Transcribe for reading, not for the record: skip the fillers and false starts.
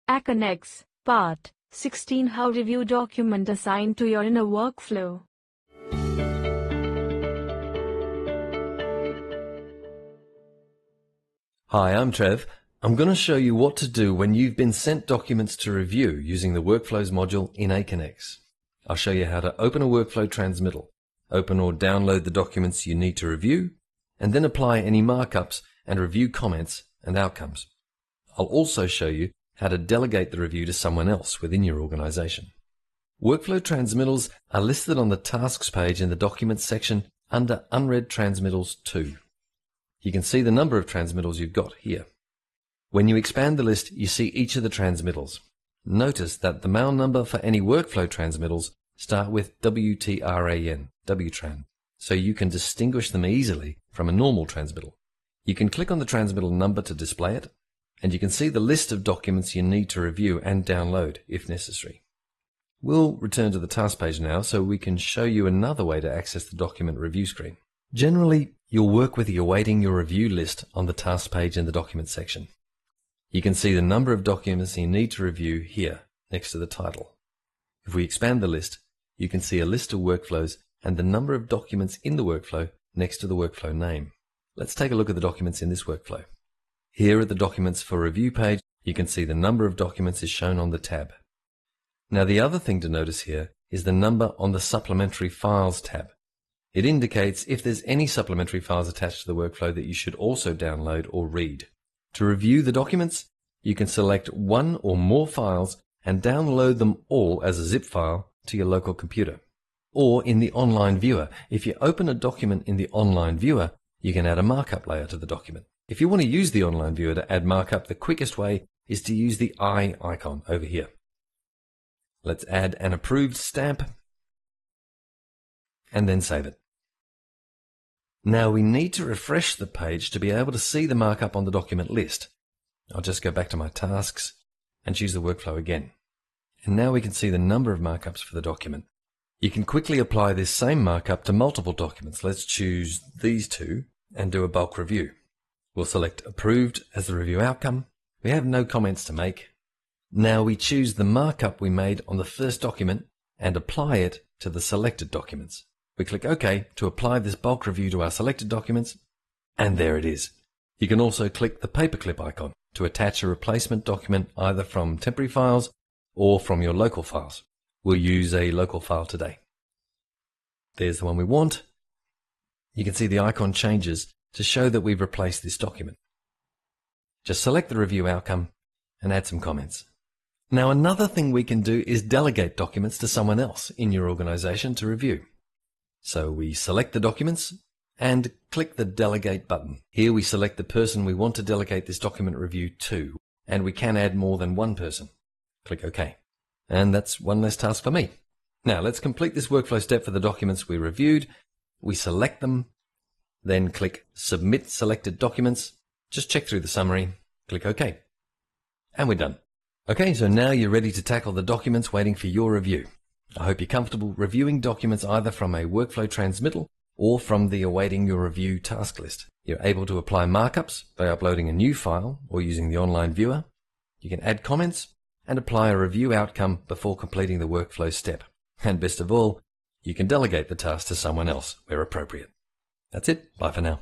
Aconex, Part 16 How Review Document Assigned to Your Inner Workflow. Hi, I'm Trev. I'm going to show you what to do when you've been sent documents to review using the Workflows module in Aconex. I'll show you how to open a workflow transmittal, open or download the documents you need to review, and then apply any markups and review comments and outcomes. I'll also show you how to delegate the review to someone else within your organization. Workflow transmittals are listed on the Tasks page in the Documents section under Unread Transmittals 2. You can see the number of transmittals you've got here. When you expand the list, you see each of the transmittals. Notice that the mail number for any workflow transmittals start with WTRAN, WTRAN, so you can distinguish them easily from a normal transmittal. You can click on the transmittal number to display it, and you can see the list of documents you need to review and download if necessary. We'll return to the task page now so we can show you another way to access the document review screen. Generally, you'll work with the awaiting your review list on the task page in the Documents section. You can see the number of documents you need to review here next to the title. If we expand the list, you can see a list of workflows and the number of documents in the workflow next to the workflow name. Let's take a look at the documents in this workflow. Here at the Documents for Review page, you can see the number of documents is shown on the tab. Now the other thing to notice here is the number on the Supplementary Files tab. It indicates if there's any supplementary files attached to the workflow that you should also download or read. To review the documents, you can select one or more files and download them all as a zip file to your local computer. Or in the online viewer, if you open a document in the online viewer, you can add a markup layer to the document. If you want to use the online viewer to add markup, the quickest way is to use the eye icon over here. Let's add an approved stamp and then save it. Now we need to refresh the page to be able to see the markup on the document list. I'll just go back to my tasks and choose the workflow again. And now we can see the number of markups for the document. You can quickly apply this same markup to multiple documents. Let's choose these two and do a bulk review. We'll select Approved as the review outcome. We have no comments to make. Now we choose the markup we made on the first document and apply it to the selected documents. We click OK to apply this bulk review to our selected documents, and there it is. You can also click the paperclip icon to attach a replacement document either from temporary files or from your local files. We'll use a local file today. There's the one we want. You can see the icon changes to show that we've replaced this document. Just select the review outcome and add some comments. Now another thing we can do is delegate documents to someone else in your organization to review. So we select the documents and click the Delegate button. Here we select the person we want to delegate this document review to, and we can add more than one person. Click OK. And that's one less task for me. Now let's complete this workflow step for the documents we reviewed. We select them, then click Submit Selected Documents. Just check through the summary, click OK. And we're done. Okay, so now you're ready to tackle the documents waiting for your review. I hope you're comfortable reviewing documents either from a workflow transmittal or from the awaiting your review task list. You're able to apply markups by uploading a new file or using the online viewer. You can add comments and apply a review outcome before completing the workflow step. And best of all, you can delegate the task to someone else where appropriate. That's it. Bye for now.